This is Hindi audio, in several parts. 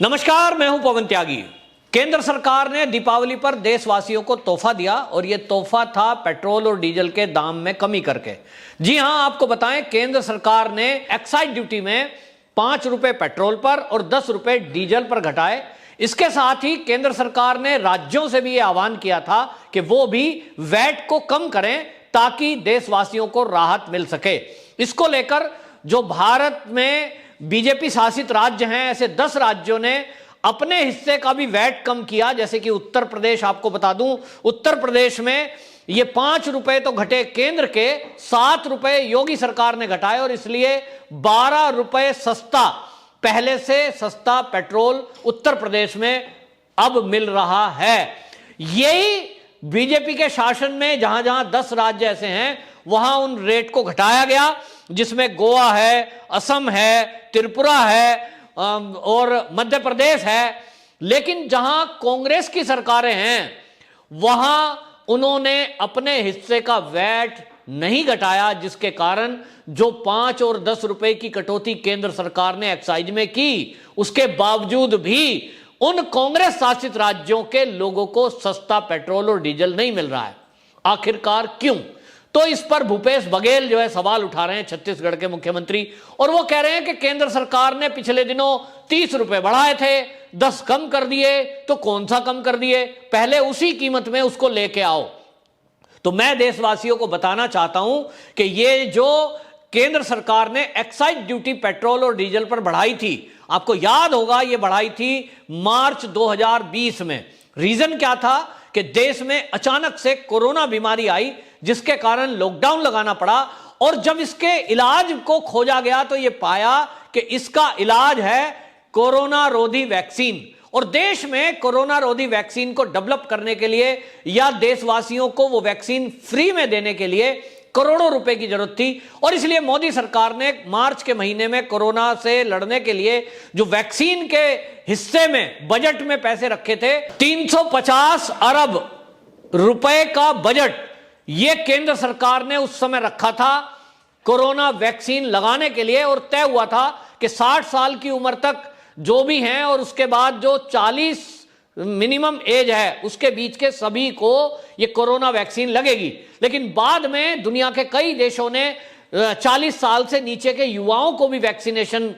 नमस्कार, मैं हूं पवन त्यागी। केंद्र सरकार ने दीपावली पर देशवासियों को तोहफा दिया और यह तोहफा था पेट्रोल और डीजल के दाम में कमी करके। जी हां, आपको बताएं, केंद्र सरकार ने एक्साइज ड्यूटी में 5 रुपए पेट्रोल पर और 10 रुपए डीजल पर घटाए। इसके साथ ही केंद्र सरकार ने राज्यों से भी यह आह्वान किया था कि वो भी वैट को कम करें ताकि देशवासियों को राहत मिल सके। इसको लेकर जो भारत में बीजेपी शासित राज्य हैं, ऐसे 10 राज्यों ने अपने हिस्से का भी वैट कम किया। जैसे कि उत्तर प्रदेश, आपको बता दूं, उत्तर प्रदेश में ये 5 रुपए तो घटे केंद्र के, 7 रुपए योगी सरकार ने घटाए और इसलिए 12 रुपए सस्ता, पहले से सस्ता पेट्रोल उत्तर प्रदेश में अब मिल रहा है। यही बीजेपी के शासन में जहां जहां 10 राज्य ऐसे हैं वहां उन रेट को घटाया गया, जिसमें गोवा है, असम है, त्रिपुरा है और मध्य प्रदेश है। लेकिन जहां कांग्रेस की सरकारें हैं वहां उन्होंने अपने हिस्से का वैट नहीं घटाया, जिसके कारण जो 5 और 10 रुपए की कटौती केंद्र सरकार ने एक्साइज में की, उसके बावजूद भी उन कांग्रेस शासित राज्यों के लोगों को सस्ता पेट्रोल और डीजल नहीं मिल रहा है। आखिरकार क्यों? तो इस पर भूपेश बघेल जो है सवाल उठा रहे हैं, छत्तीसगढ़ के मुख्यमंत्री, और वो कह रहे हैं कि केंद्र सरकार ने पिछले दिनों 30 रुपए बढ़ाए थे, 10 कम कर दिए, तो कौन सा कम कर दिए, पहले उसी कीमत में उसको लेके आओ। तो मैं देशवासियों को बताना चाहता हूं कि ये जो केंद्र सरकार ने एक्साइज ड्यूटी पेट्रोल और डीजल पर बढ़ाई थी, आपको याद होगा ये बढ़ाई थी मार्च 2020 में। रीजन क्या था कि देश में अचानक से कोरोना बीमारी आई, जिसके कारण लॉकडाउन लगाना पड़ा, और जब इसके इलाज को खोजा गया तो यह पाया कि इसका इलाज है कोरोना रोधी वैक्सीन। और देश में कोरोना रोधी वैक्सीन को डेवलप करने के लिए या देशवासियों को वो वैक्सीन फ्री में देने के लिए करोड़ों रुपए की जरूरत थी। और इसलिए मोदी सरकार ने मार्च के महीने में कोरोना से लड़ने के लिए जो वैक्सीन के हिस्से में बजट में पैसे रखे थे, 350 अरब रुपए का बजट ये केंद्र सरकार ने उस समय रखा था कोरोना वैक्सीन लगाने के लिए। और तय हुआ था कि 60 साल की उम्र तक जो भी हैं और उसके बाद जो 40 मिनिमम एज है उसके बीच के सभी को ये कोरोना वैक्सीन लगेगी। लेकिन बाद में दुनिया के कई देशों ने 40 साल से नीचे के युवाओं को भी वैक्सीनेशन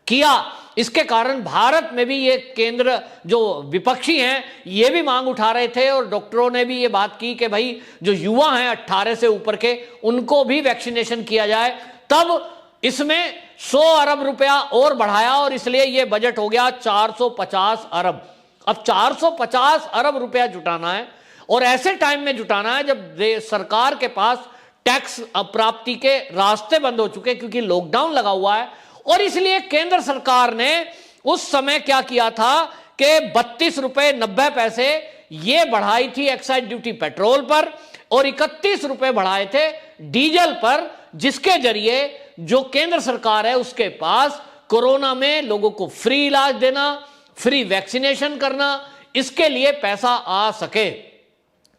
किया। इसके कारण भारत में भी ये केंद्र जो विपक्षी हैं ये भी मांग उठा रहे थे और डॉक्टरों ने भी ये बात की कि भाई जो युवा हैं 18 से ऊपर के, उनको भी वैक्सीनेशन किया जाए। तब इसमें 100 अरब रुपया और बढ़ाया और इसलिए ये बजट हो गया 450 अरब। अब 450 अरब रुपया जुटाना है और ऐसे टाइम में जुटाना है जब सरकार के पास टैक्स प्राप्ति के रास्ते बंद हो चुके, क्योंकि लॉकडाउन लगा हुआ है। और इसलिए केंद्र सरकार ने उस समय क्या किया था कि 32 रुपए 90 पैसे ये बढ़ाई थी एक्साइज ड्यूटी पेट्रोल पर और 31 रुपए बढ़ाए थे डीजल पर, जिसके जरिए जो केंद्र सरकार है उसके पास कोरोना में लोगों को फ्री इलाज देना, फ्री वैक्सीनेशन करना, इसके लिए पैसा आ सके।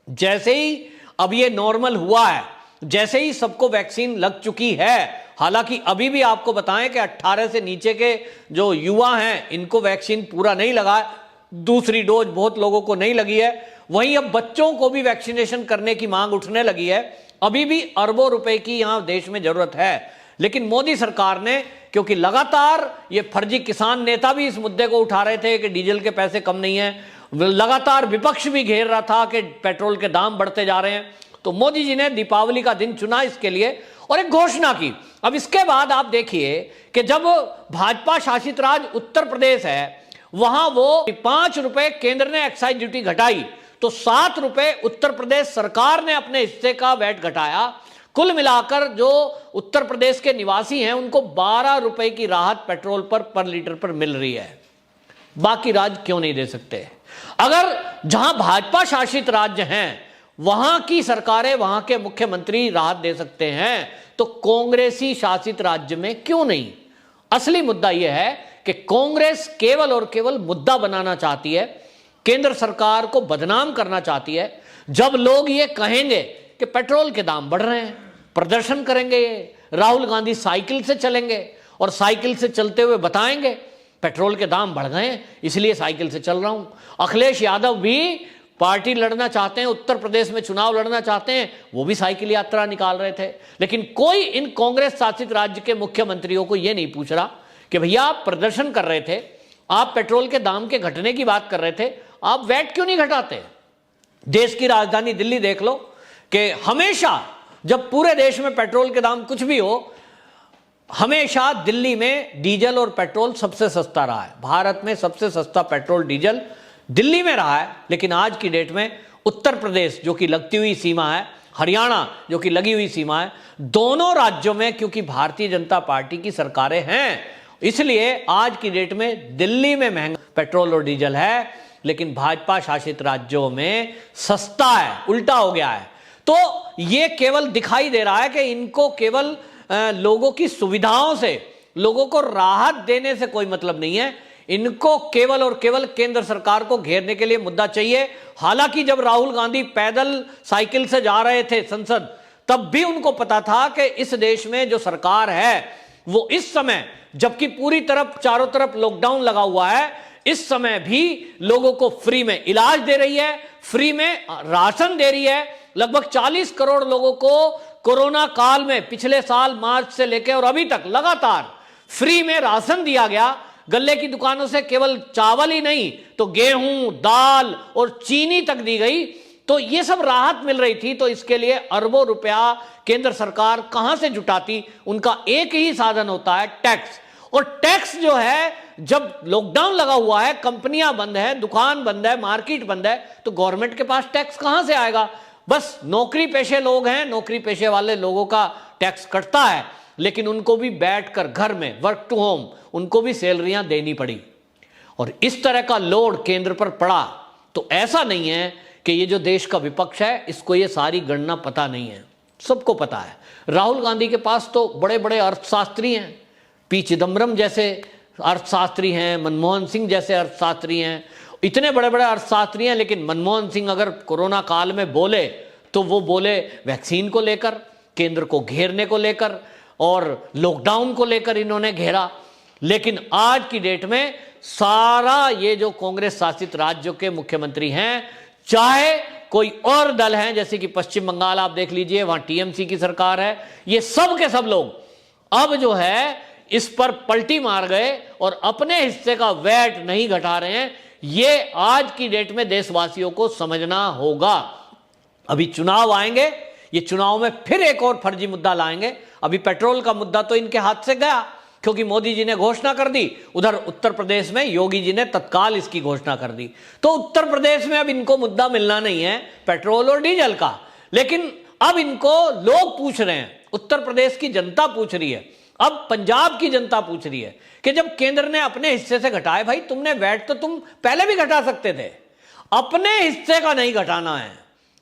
जैसे ही अब ये नॉर्मल हुआ है, जैसे ही सबको वैक्सीन लग चुकी है, हालांकि अभी भी आपको बताएं कि 18 से नीचे के जो युवा हैं इनको वैक्सीन पूरा नहीं लगा, दूसरी डोज बहुत लोगों को नहीं लगी है। वहीं अब बच्चों को भी वैक्सीनेशन करने की मांग उठने लगी है। अभी भी अरबों रुपए की यहां देश में जरूरत है। लेकिन मोदी सरकार ने, क्योंकि लगातार ये फर्जी किसान नेता भी इस मुद्दे को उठा रहे थे कि डीजल के पैसे कम नहीं है, लगातार विपक्ष भी घेर रहा था कि पेट्रोल के दाम बढ़ते जा रहे हैं, तो मोदी जी ने दीपावली का दिन चुना इसके लिए और एक घोषणा की। अब इसके बाद आप देखिए कि जब भाजपा शासित राज्य उत्तर प्रदेश है वहां वो 5 रुपए केंद्र ने एक्साइज ड्यूटी घटाई तो 7 रुपए उत्तर प्रदेश सरकार ने अपने हिस्से का वैट घटाया। कुल मिलाकर जो उत्तर प्रदेश के निवासी हैं उनको 12 रुपए की राहत पेट्रोल पर लीटर पर मिल रही है। बाकी राज्य क्यों नहीं दे सकते? अगर जहां भाजपा शासित राज्य हैं वहां की सरकारें, वहां के मुख्यमंत्री राहत दे सकते हैं, तो कांग्रेसी शासित राज्य में क्यों नहीं? असली मुद्दा यह है कि कांग्रेस केवल और केवल मुद्दा बनाना चाहती है, केंद्र सरकार को बदनाम करना चाहती है। जब लोग ये कहेंगे कि पेट्रोल के दाम बढ़ रहे हैं, प्रदर्शन करेंगे, राहुल गांधी साइकिल से चलेंगे और साइकिल से चलते हुए बताएंगे पेट्रोल के दाम बढ़ गए इसलिए साइकिल से चल रहा हूं। अखिलेश यादव भी पार्टी लड़ना चाहते हैं, उत्तर प्रदेश में चुनाव लड़ना चाहते हैं, वो भी साइकिल यात्रा निकाल रहे थे। लेकिन कोई इन कांग्रेस शासित राज्य के मुख्यमंत्रियों को यह नहीं पूछ रहा कि भैया आप प्रदर्शन कर रहे थे, आप पेट्रोल के दाम के घटने की बात कर रहे थे, आप वैट क्यों नहीं घटाते? देश की राजधानी दिल्ली देख लो कि हमेशा जब पूरे देश में पेट्रोल के दाम कुछ भी हो, हमेशा दिल्ली में डीजल और पेट्रोल सबसे सस्ता रहा है। भारत में सबसे सस्ता पेट्रोल डीजल दिल्ली में रहा है। लेकिन आज की डेट में उत्तर प्रदेश जो कि लगती हुई सीमा है, हरियाणा जो कि लगी हुई सीमा है, दोनों राज्यों में क्योंकि भारतीय जनता पार्टी की सरकारें हैं, इसलिए आज की डेट में दिल्ली में महंगा पेट्रोल और डीजल है, लेकिन भाजपा शासित राज्यों में सस्ता है, उल्टा हो गया है। तो ये केवल दिखाई दे रहा है कि इनको केवल लोगों की सुविधाओं से, लोगों को राहत देने से कोई मतलब नहीं है। इनको केवल और केवल केंद्र सरकार को घेरने के लिए मुद्दा चाहिए। हालांकि जब राहुल गांधी पैदल साइकिल से जा रहे थे संसद, तब भी उनको पता था कि इस देश में जो सरकार है वो इस समय, जबकि पूरी तरफ चारों तरफ लॉकडाउन लगा हुआ है, इस समय भी लोगों को फ्री में इलाज दे रही है, फ्री में राशन दे रही है। लगभग 40 करोड़ लोगों को कोरोना काल में पिछले साल मार्च से लेकर और अभी तक लगातार फ्री में राशन दिया गया। गल्ले की दुकानों से केवल चावल ही नहीं तो गेहूं, दाल और चीनी तक दी गई। तो ये सब राहत मिल रही थी। तो इसके लिए अरबों रुपया केंद्र सरकार कहां से जुटाती? उनका एक ही साधन होता है, टैक्स। और टैक्स जो है, जब लॉकडाउन लगा हुआ है, कंपनियां बंद है, दुकान बंद है, मार्केट बंद है, तो गवर्नमेंट के पास टैक्स कहां से आएगा? बस नौकरी पेशे लोग हैं, नौकरी पेशे वाले लोगों का टैक्स कटता है, लेकिन उनको भी बैठकर घर में वर्क टू होम उनको भी सैलरियां देनी पड़ी। और इस तरह का लोड केंद्र पर पड़ा। तो ऐसा नहीं है कि ये जो देश का विपक्ष है इसको ये सारी गणना पता नहीं है, सबको पता है। राहुल गांधी के पास तो बड़े बड़े अर्थशास्त्री हैं, पी चिदम्बरम जैसे अर्थशास्त्री हैं, मनमोहन सिंह जैसे अर्थशास्त्री हैं, इतने बड़े बड़े अर्थशास्त्री हैं। लेकिन मनमोहन सिंह अगर कोरोना काल में बोले तो वो बोले वैक्सीन को लेकर, केंद्र को घेरने को लेकर और लॉकडाउन को लेकर इन्होंने घेरा। लेकिन आज की डेट में सारा ये जो कांग्रेस शासित राज्यों के मुख्यमंत्री हैं, चाहे कोई और दल हैं, जैसे कि पश्चिम बंगाल आप देख लीजिए, वहां टीएमसी की सरकार है, ये सब के सब लोग अब जो है इस पर पलटी मार गए और अपने हिस्से का वैट नहीं घटा रहे हैं। ये आज की डेट में देशवासियों को समझना होगा। अभी चुनाव आएंगे, ये चुनाव में फिर एक और फर्जी मुद्दा लाएंगे। अभी पेट्रोल का मुद्दा तो इनके हाथ से गया क्योंकि मोदी जी ने घोषणा कर दी, उधर उत्तर प्रदेश में योगी जी ने तत्काल इसकी घोषणा कर दी। तो उत्तर प्रदेश में अब इनको मुद्दा मिलना नहीं है पेट्रोल और डीजल का, लेकिन अब इनको लोग पूछ रहे हैं, उत्तर प्रदेश की जनता पूछ रही है, अब पंजाब की जनता पूछ रही है कि जब केंद्र ने अपने हिस्से से घटाए, भाई तुमने वैट तो तुम पहले भी घटा सकते थे, अपने हिस्से का नहीं घटाना है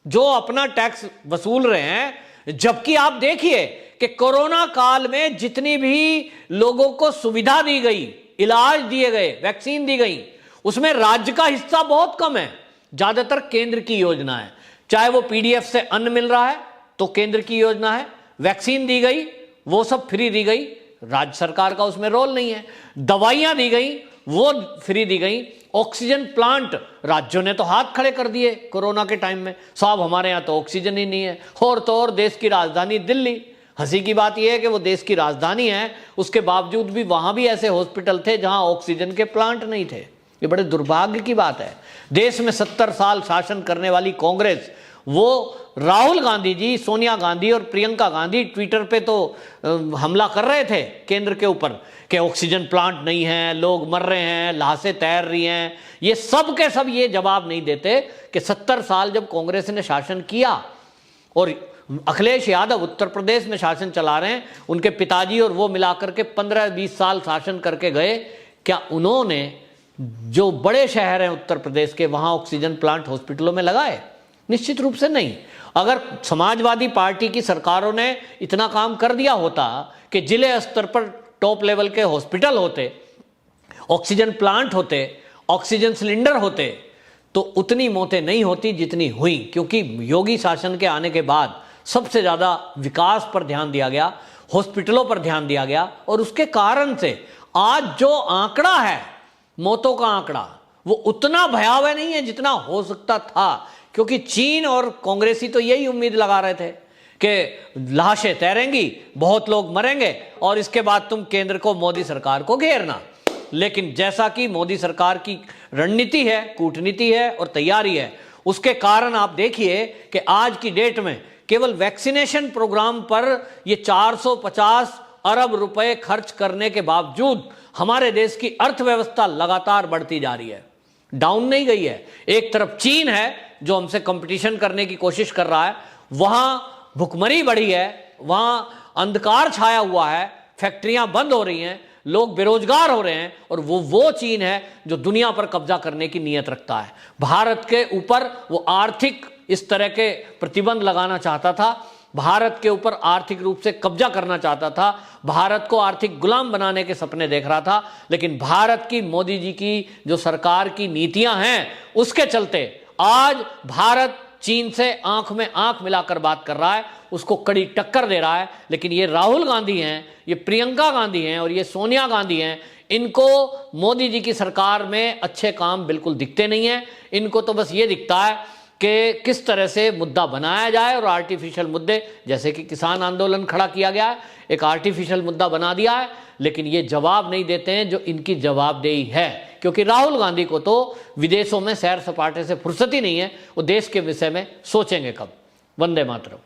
जो अपना टैक्स वसूल रहे हैं। जबकि आप देखिए कि कोरोना काल में जितनी भी लोगों को सुविधा दी गई, इलाज दिए गए, वैक्सीन दी गई, उसमें राज्य का हिस्सा बहुत कम है, ज्यादातर केंद्र की योजना है। चाहे वो पीडीएफ से अन्न मिल रहा है तो केंद्र की योजना है, वैक्सीन दी गई वो सब फ्री दी गई, राज्य सरकार का उसमें रोल नहीं है, दवाइयां दी गई वो फ्री दी गई, ऑक्सीजन प्लांट राज्यों ने तो हाथ खड़े कर दिए कोरोना के टाइम में, साहब हमारे यहाँ तो ऑक्सीजन ही नहीं है। और तो और देश की राजधानी दिल्ली, हंसी की बात यह है कि वो देश की राजधानी है, उसके बावजूद भी वहां भी ऐसे हॉस्पिटल थे जहां ऑक्सीजन के प्लांट नहीं थे। ये बड़े दुर्भाग्य की बात है। देश में 70 साल शासन करने वाली कांग्रेस, वो राहुल गांधी जी, सोनिया गांधी और प्रियंका गांधी ट्विटर पे तो हमला कर रहे थे केंद्र के ऊपर कि ऑक्सीजन प्लांट नहीं है, लोग मर रहे हैं, लाशें तैर रही हैं। ये सब के सब ये जवाब नहीं देते कि 70 साल जब कांग्रेस ने शासन किया और अखिलेश यादव उत्तर प्रदेश में शासन चला रहे हैं, उनके पिताजी और वो मिलाकर के 15-20 साल शासन करके गए, क्या उन्होंने जो बड़े शहर हैं उत्तर प्रदेश के वहां ऑक्सीजन प्लांट हॉस्पिटलों में लगाए? निश्चित रूप से नहीं। अगर समाजवादी पार्टी की सरकारों ने इतना काम कर दिया होता कि जिले स्तर पर टॉप लेवल के हॉस्पिटल होते, ऑक्सीजन प्लांट होते, ऑक्सीजन सिलेंडर होते, तो उतनी मौतें नहीं होती जितनी हुई। क्योंकि योगी शासन के आने के बाद सबसे ज्यादा विकास पर ध्यान दिया गया, हॉस्पिटलों पर ध्यान दिया गया, और उसके कारण से आज जो आंकड़ा है, मौतों का आंकड़ा, वो उतना भयावह नहीं है जितना हो सकता था, क्योंकि चीन और कांग्रेसी तो यही उम्मीद लगा रहे थे कि लाशें तैरेंगी, बहुत लोग मरेंगे और इसके बाद तुम केंद्र को, मोदी सरकार को घेरना। लेकिन जैसा कि मोदी सरकार की रणनीति है, कूटनीति है और तैयारी है, उसके कारण आप देखिए कि आज की डेट में केवल वैक्सीनेशन प्रोग्राम पर ये 450 अरब रुपए खर्च करने के बावजूद हमारे देश की अर्थव्यवस्था लगातार बढ़ती जा रही है, डाउन नहीं गई है। एक तरफ चीन है जो हमसे कंपटीशन करने की कोशिश कर रहा है, वहां भुखमरी बढ़ी है, वहां अंधकार छाया हुआ है, फैक्ट्रियां बंद हो रही हैं, लोग बेरोजगार हो रहे हैं, और वो चीन है जो दुनिया पर कब्जा करने की नीयत रखता है। भारत के ऊपर वो आर्थिक इस तरह के प्रतिबंध लगाना चाहता था, भारत के ऊपर आर्थिक रूप से कब्जा करना चाहता था, भारत को आर्थिक गुलाम बनाने के सपने देख रहा था। लेकिन भारत की, मोदी जी की जो सरकार की नीतियां हैं, उसके चलते आज भारत चीन से आंख में आंख मिलाकर बात कर रहा है, उसको कड़ी टक्कर दे रहा है। लेकिन ये राहुल गांधी हैं, ये प्रियंका गांधी हैं और ये सोनिया गांधी हैं, इनको मोदी जी की सरकार में अच्छे काम बिल्कुल दिखते नहीं हैं। इनको तो बस ये दिखता है कि किस तरह से मुद्दा बनाया जाए, और आर्टिफिशियल मुद्दे, जैसे कि किसान आंदोलन खड़ा किया गया है, एक आर्टिफिशियल मुद्दा बना दिया है, लेकिन ये जवाब नहीं देते हैं जो इनकी जवाबदेही है। क्योंकि राहुल गांधी को तो विदेशों में सैर सपाटे से फुर्सत ही नहीं है, वो देश के विषय में सोचेंगे कब। वंदे मातरम।